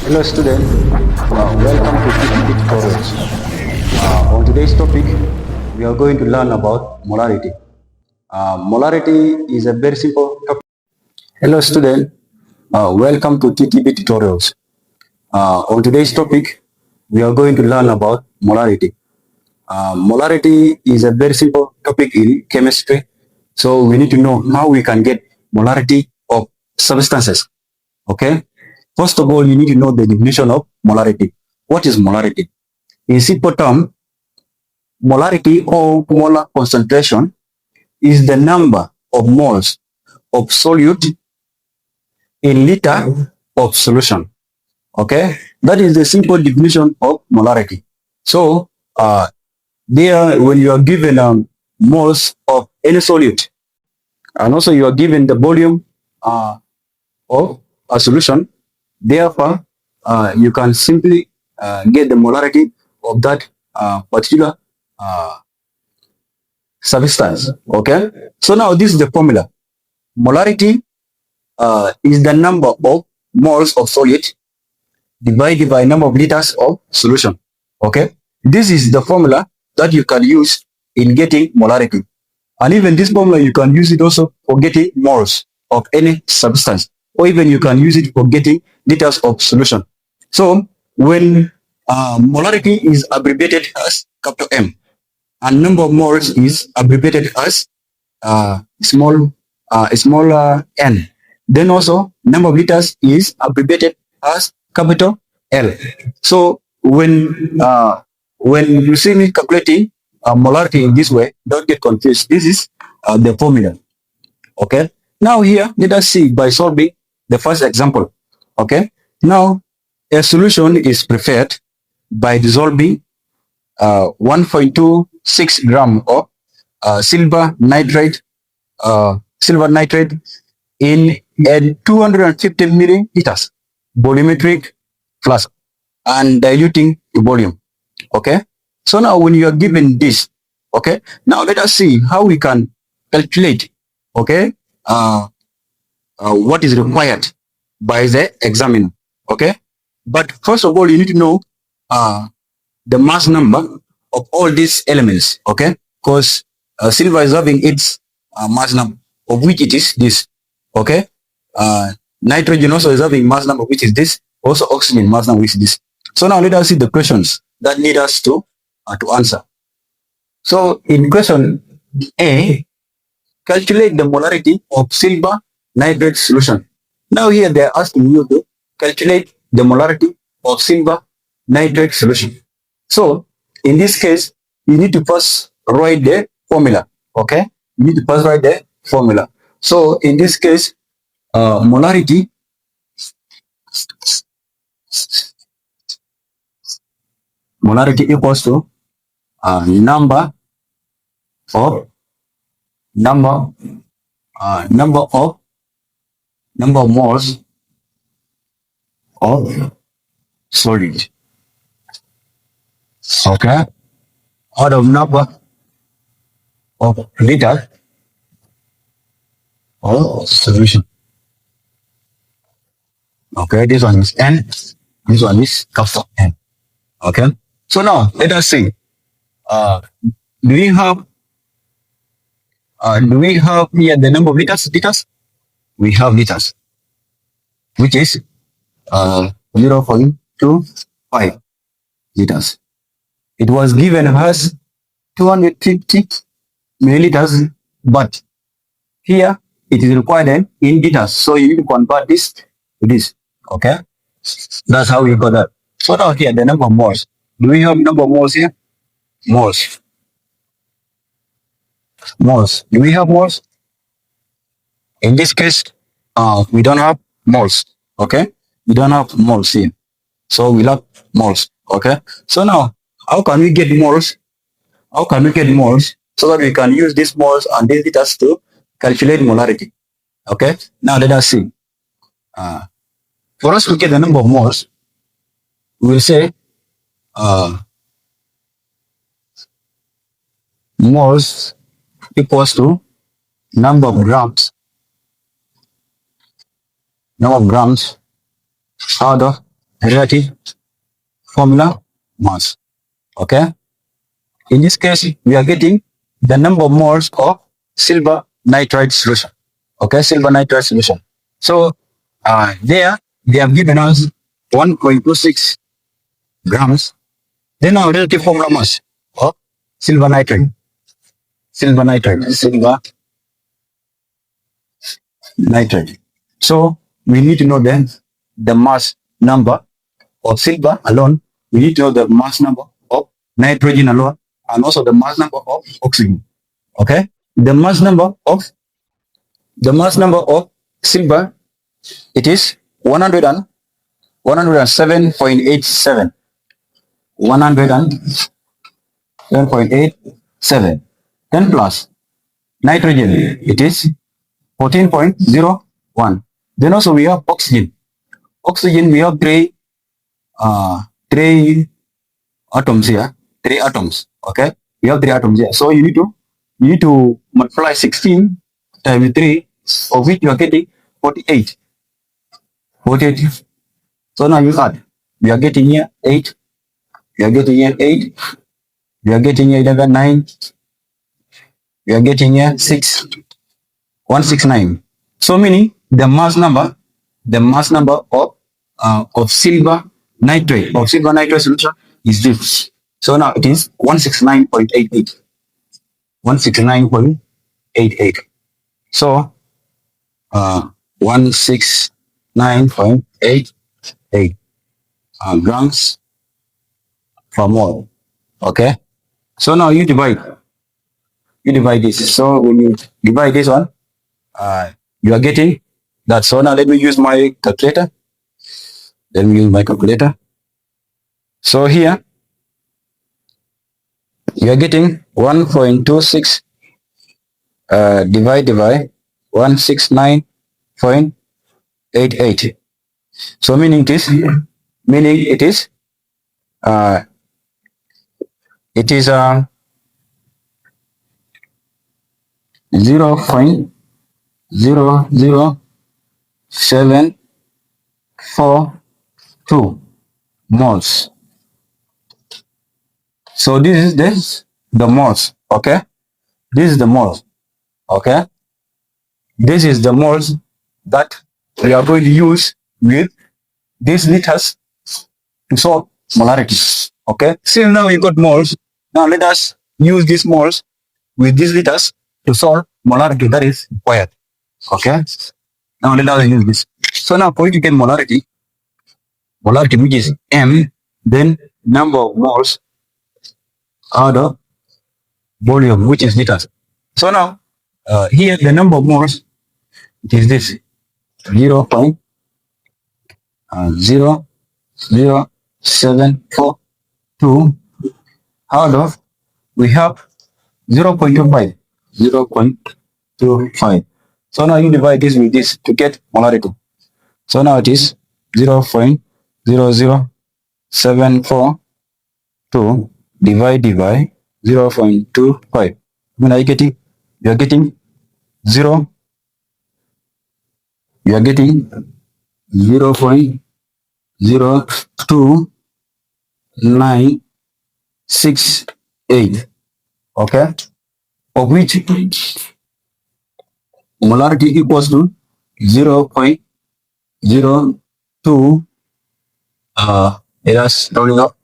Hello student, welcome to TTP tutorials. On today's topic, we are going to learn about molarity. Molarity is a very simple topic. Hello student, welcome to TTP tutorials. On today's topic, we are going to learn about molarity. Molarity is a very simple topic in chemistry. So we need to know how we can get molarity of substances. Okay? First of all, you need to know the definition of molarity. What is molarity? In simple term, molarity or molar concentration is the number of moles of solute in liter of solution. Okay? That is the simple definition of molarity. So, there, when you are given moles of any solute, and also you are given the volume of a solution, therefore, you can simply get the molarity of that particular substance. Okay. So now this is the formula. Molarity is the number of moles of solid divided by number of liters of solution. Okay. This is the formula that you can use in getting molarity. And even this formula, you can use it also for getting moles of any substance, or even you can use it for getting liters of solution. So when molarity is abbreviated as capital M, and number of moles is abbreviated as smaller n. Then also number of liters is abbreviated as capital L. So when you see me calculating molarity in this way, don't get confused. This is the formula. Okay. Now here, let us see by solving the first example. Okay. Now a solution is prepared by dissolving 1.26 gram of silver nitrate in a 250 milliliters volumetric flask and diluting the volume. Okay. So now when you are given this, okay, now let us see how we can calculate, okay, what is required by the examiner. Okay. But first of all, you need to know the mass number of all these elements. Okay. Because silver is having its mass number, of which it is this. Okay. Nitrogen also is having mass number, which is this. Also oxygen mass number, which is this. So now let us see the questions that need us to answer. So in question A, calculate the molarity of silver nitrate solution. Now here they are asking you to calculate the molarity of silver nitrate solution. So in this case, you need to first write the formula. Okay, you need to first write the formula. So in this case, molarity equals to number of moles of solid. Okay, out of number of liters of solution. Okay, this one is N, this one is capital N. Okay, so now let us see. Do we have here the number of liters? We have liters, which is 0.25 liters. It was given as 250 milliliters, but here it is required in liters. So you need to convert this to this. Okay, that's how we got that. So now here the number of moles. Do we have number of moles here? Moles. Do we have moles? In this case, we don't have moles. Okay, we don't have moles here. So we have moles. Okay. So now, how can we get moles? How can we get moles so that we can use these moles and these liters to calculate molarity? Okay. Now let us see. For us to get the number of moles, we will say moles equals to number of grams out of relative formula mass. Okay. In this case, we are getting the number of moles of silver nitride solution. Okay, silver nitride solution. So there they have given us 1.26 grams. Then our relative formula mass of silver nitride, silver nitride. So we need to know then the mass number of silver alone. We need to know the mass number of nitrogen alone, and also the mass number of oxygen. Okay, the mass number of silver, it is 100 and 107.87. 107.87. Then plus nitrogen, it is 14.01. Then also we have oxygen. Oxygen, we have three atoms here. Three atoms. Okay. We have three atoms here. So you need to multiply 16 times 3, of which you are getting 48. 48. So now you add. We are getting here 8. We are getting here 8. We are getting here 11, 9. We are getting here 6. 169. So meaning the mass number of silver nitrate solution is this. So now it is 169.88. 169.88. So 169.88 grams per mole. Okay. So now you divide this. So when you divide this one, you are getting that. So now let me use my calculator. Let me use my calculator. So here you are getting 1.26 divided by 169.88. So meaning uh, it is 0.00742 moles. So this is the moles. Okay, this is the moles. Okay, this is the moles that we are going to use with these liters to solve molarity. Okay, since now we got moles, now let us use these moles with these liters to solve molarity that is required. Okay, now let us use this. So now for you to get molarity which is M, then number of moles out of volume, which is liters. So now here the number of moles, it is this 0.00742 out of we have 0.25. 0.25. So now you divide this with this to get molarity. So now it is 0.00742 divided by 0.25. When are you getting? You are getting 0. You are getting 0.02968. Okay, of which molarity equals to 0.02. Let us round it up.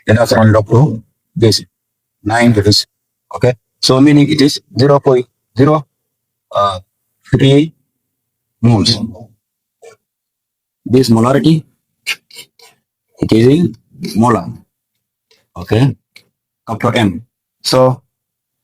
Let us round it up to this 9 to this. Okay, so meaning it is 0.03 moles. This molarity, it is in molar. Okay, capital M. So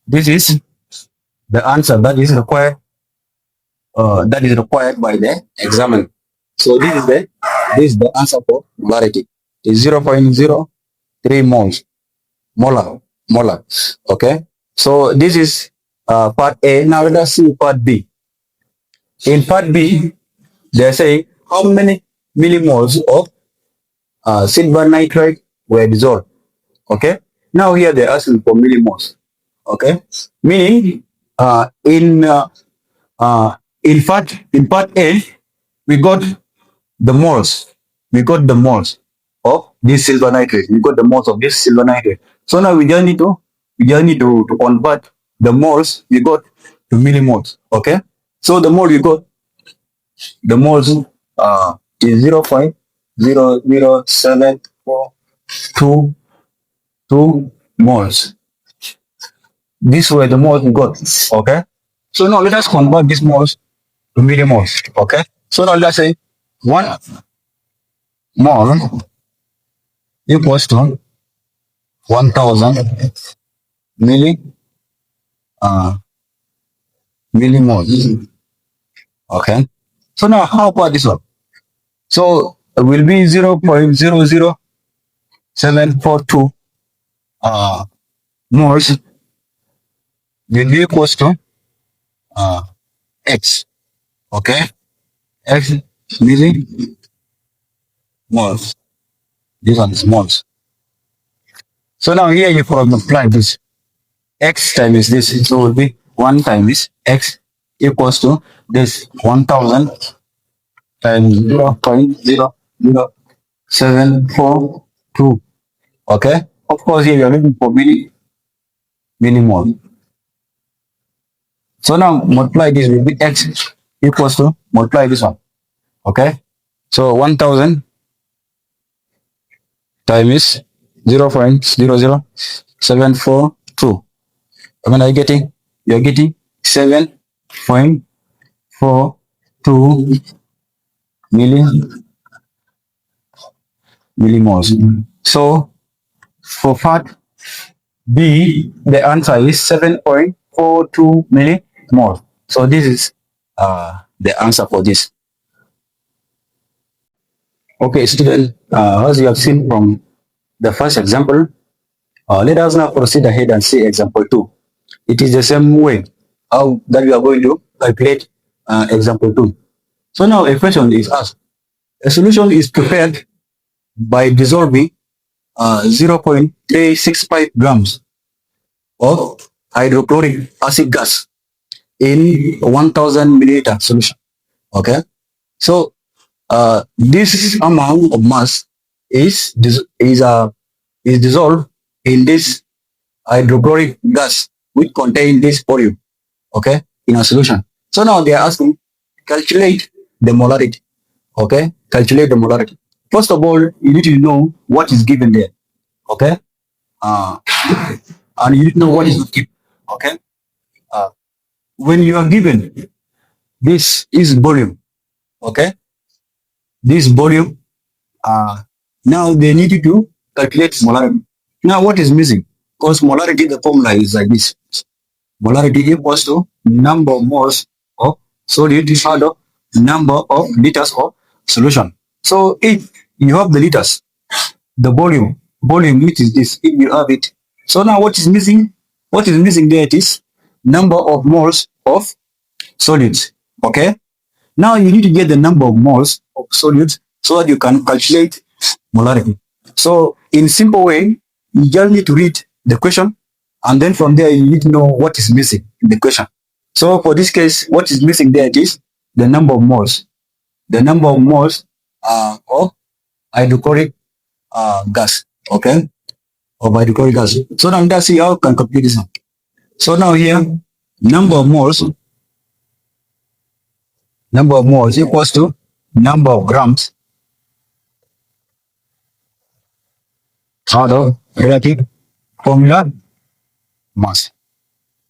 this is the answer that is required by the examiner. So this is the answer for molarity. Is 0.03 moles. Molar. Okay. So this is part A. Now let us see part B. In part B, they say how many millimoles of silver nitride were dissolved. Okay. Now here they're asking for millimoles. Okay. Meaning in part A, we got the moles. We got the moles of this silver nitrate. We got the moles of this silver nitrate. So now we just need to convert the moles we got to millimoles. Okay. So the mole we got, the moles is 0.00742 moles. These were the moles we got. Okay. So now let us convert these moles to millimoles. Okay. So now let's say 1 mole equals to 1000 milli uh, millimoles. Okay. So now how about this one? So it will be 0.00742 moles will be equals to uh, x. Okay. X millimoles. This one is moles. So now here you multiply this. X times this. So it will be 1 times x equals to this 1000 times 0.00742. Okay. Of course, here we are looking for millimole. So now multiply this with x equals to multiply this one. Okay. So 1000 times 0.00742. I mean, you're getting 7.42 millimoles. So for part B, the answer is 7.42 millimoles. So this is the answer for this. Okay, student, as you have seen from the first example, let us now proceed ahead and see example 2. It is the same way how that we are going to calculate example 2. So now a question is asked. A solution is prepared by dissolving 0.365 grams of hydrochloric acid gas in 1000 milliliter solution. Okay. So this amount of mass is dissolved in this hydrochloric gas which contain this volume. Okay, in a solution. So now they are asking calculate the molarity. Okay, calculate the molarity. First of all, you need to know what is given there. Okay, uh, and you need to know what is not given. Okay, uh, when you are given this is volume. Okay, this volume. Now they need you to calculate molarity. Now what is missing? Because molarity, the formula is like this. Molarity equals to number of moles of solid divided number of liters of solution. So if you have the liters, the volume which is this, if you have it. So now what is missing? What is missing there it is number of moles of solids. Okay. Now you need to get the number of moles of solids so that you can calculate molarity. So in simple way, you just need to read the question, and then from there you need to know what is missing in the question. So for this case, what is missing there is the number of moles. The number of moles of hydrochloric gas. Okay? Of hydrochloric gas. So now let's see how we can compute this one. So now here, number of moles equals to number of grams out of relative formula mass.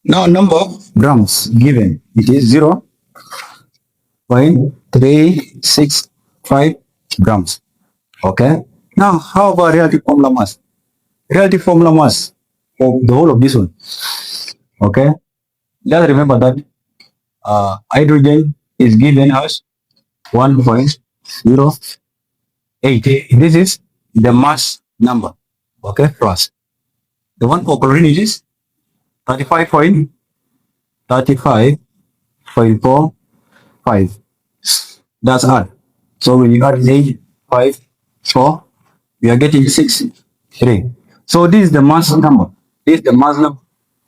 Now number of grams given, it is 0.365 grams. Okay. Now how about relative formula mass? Relative formula mass of the whole of this one. Okay. Just remember that hydrogen is given as 1.08. This is the mass number. Okay, plus the one for chlorine is 35.45. That's odd. So when you add 8, 5, 4, we are getting 6, 3. So this is the mass number. This is the mass number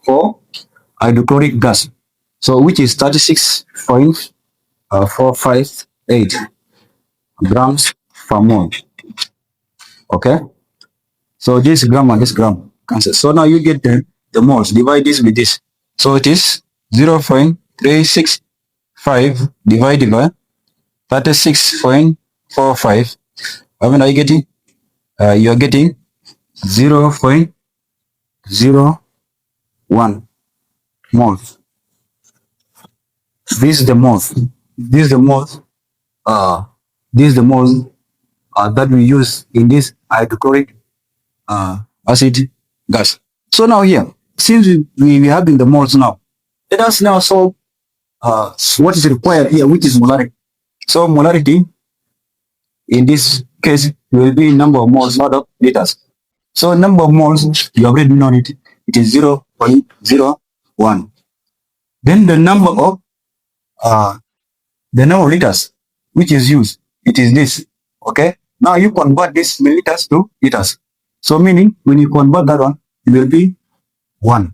for hydrochloric gas. So which is 36.458. grams per mole. Okay. So this gram and this gram cancel. So now you get the moles. Divide this with this. So it is 0.365 divided by 36.45. How many are you getting? You are getting 0.01 moles. This is the moles. This is the moles. Uh, this is the moles that we use in this hydrochloric uh, acid gas. So now here, since we have in the moles now, let us now solve what is required here, which is molarity. So molarity in this case will be number of moles, not of liters. So number of moles, you already know it. It is 0.01. Then uh, the number of liters which is used, it is this. Okay. Now you convert this milliliters to liters. So meaning when you convert that one, it will be one.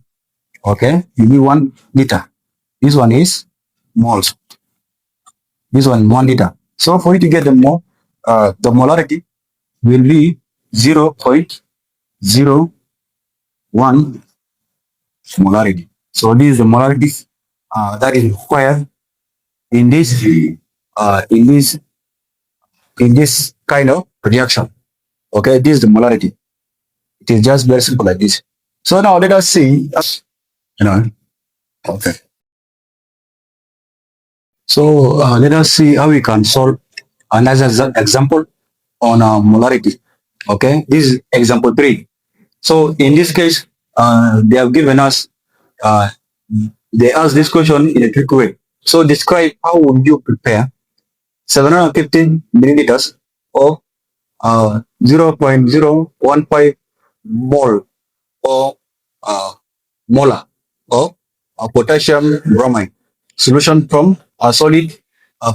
Okay, it will be 1 liter. This one is moles. This one 1 liter. So for you to get the molarity will be 0.01 molarity. So this is the molarity that is required in this uh, in this in this kind of reaction. Okay, this is the molarity. It is just very simple like this. So now let us see. You know. Okay. So let us see how we can solve another example on molarity. Okay, this is example 3. So in this case, they have given us, uh, they asked this question in a trick way. So describe how would you prepare 715 milliliters of 0.015 mole or molar of potassium bromide solution from a solid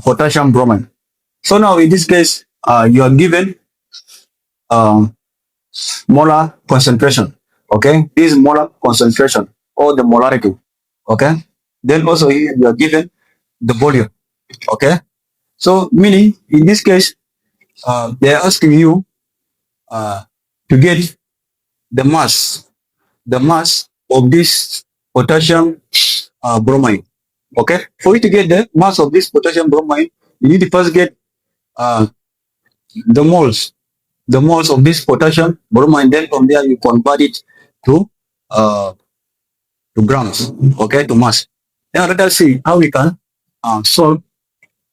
potassium bromide. So now in this case, you are given um, molar concentration. Okay, this is molar concentration or the molarity. Okay, then also here you are given the volume. Okay, so meaning in this case, they are asking you uh, to get the mass of this potassium bromide. Okay, for you to get the mass of this potassium bromide, you need to first get uh, the moles, the moles of this potassium bromide. Then from there you convert it to uh, grams. Okay, to mass. Now let us see how we can solve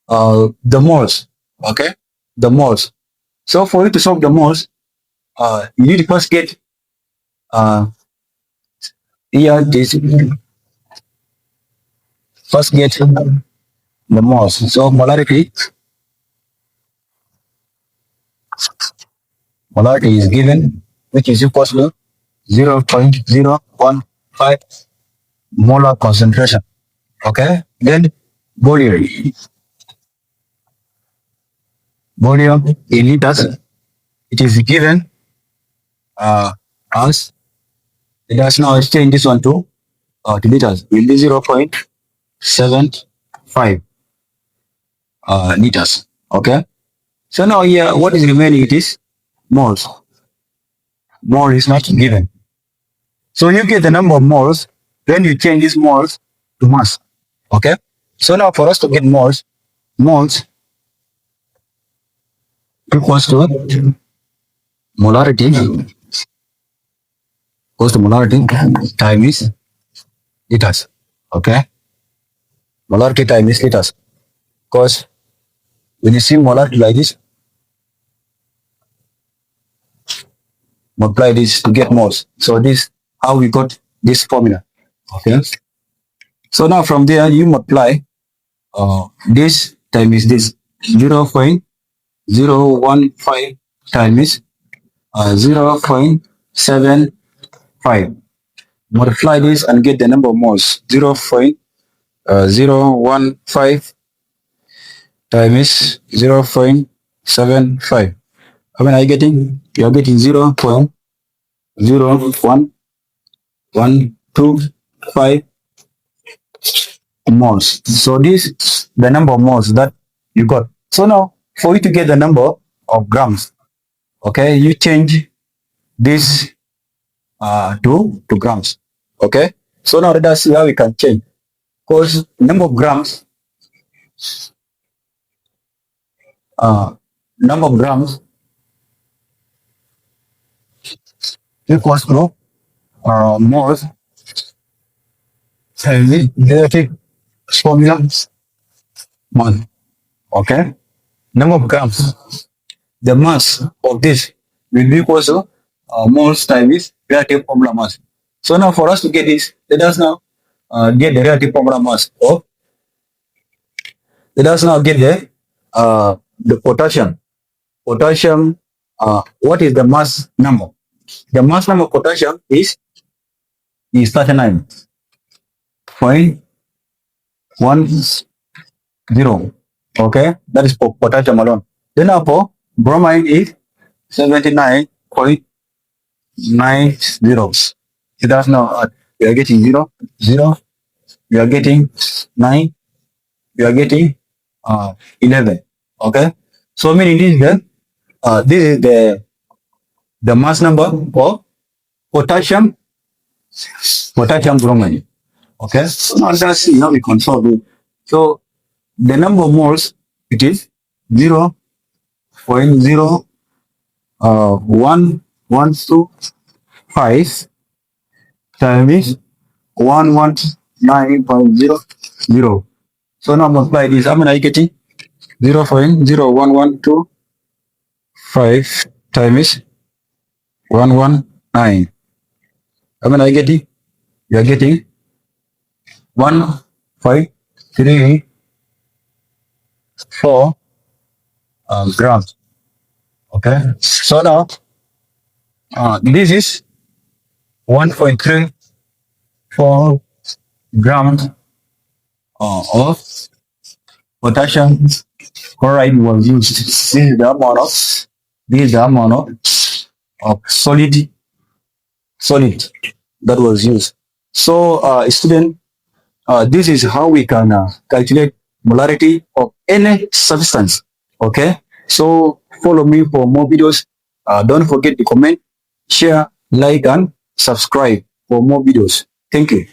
the moles. Okay, the moles. So for you to solve the moles, you need to first get uh, here this first get the moles. So molarity is given, which is equal to 0.015 molar concentration. Okay, then volume, volume in liters, it is given as, let us now change this one to liters. It will be 0.75 liters. Okay, so now here what is remaining? It is moles. Mole is not given. So you get the number of moles, then you change these moles to mass. Okay? So now for us to get moles equals to molarity, time is liters. Okay? Molarity time is liters. Because when you see molarity like this, multiply this to get moles. So this how we got this formula. Okay? So now from there you multiply this time is this 0.015 times 0.75. Multiply this and get the number of moles. 0.015 times 0.75. How many are you getting? You are getting 0.01125 moles. So this is the number of moles that you got. So now For you to get the number of grams, okay, you change this to grams. Okay. So now let us see how we can change. Because uh, number of grams equals to moles times genetic formula one. Okay. Number of grams. The mass of this will be equal to moles times relative formula mass. So now for us to get this, let us now get the relative formula mass of. Let us now get the potassium. Potassium. What is the mass number? The mass number of potassium is 39.10. Okay, that is for potassium alone. Then now for bromine is 79.90. So that's now we are getting 0, 0. We are getting 9. We are getting 11. Okay, so meaning this is the mass number for potassium bromide. Okay, so now let's see how we can solve it. So the number of moles, it is 0.0125 times 119.00. So now multiply this. How many are you getting? 0.01125 times 119. How many are you getting? You are getting 1.34 grams. Okay. So now this is 1.34 grams of potassium chloride was used. This is the amount of solid that was used. So student, this is how we can calculate molarity of any substance. Okay. So follow me for more videos. Don't forget to comment, share, like, and subscribe for more videos. Thank you.